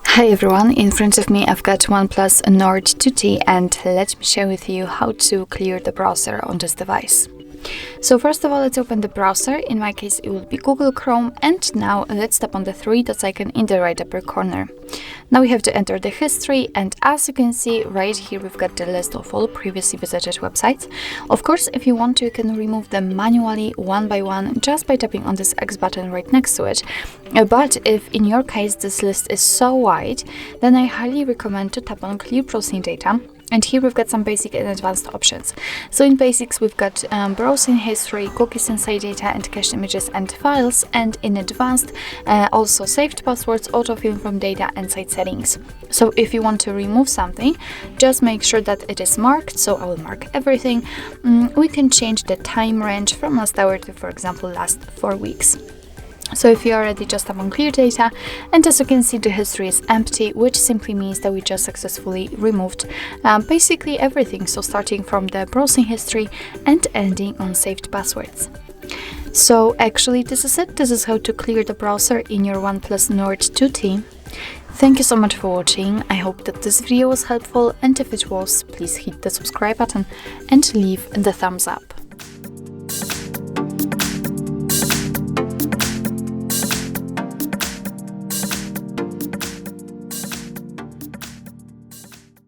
Hi everyone, in front of me I've got OnePlus Nord 2T and let me share with you how to clear the browser on this device. So first of all, let's open the browser. In my case it will be Google Chrome, and now let's tap on the three dots icon in the right upper corner. Now we have to enter the history, and as you can see right here we've got the list of all previously visited websites. Of course, if you want to, you can remove them manually one by one just by tapping on this X button right next to it. But if in your case this list is so wide, then I highly recommend to tap on Clear Browsing Data. And here we've got some basic and advanced options. So in basics we've got browsing history, cookies and site data, and cached images and files, and in advanced also saved passwords, autofill from data, and site settings. So if you want to remove something, just make sure that it is marked. So I will mark everything. We can change the time range from last hour to, for example, last 4 weeks. So if you are ready, just tap on Clear Data, and as you can see the history is empty, which simply means that we just successfully removed basically everything, so starting from the browsing history and ending on saved passwords. So actually this is it. This is how to clear the browser in your OnePlus Nord 2T. Thank you so much for watching. I hope that this video was helpful, and if it was, please hit the subscribe button and leave the thumbs up.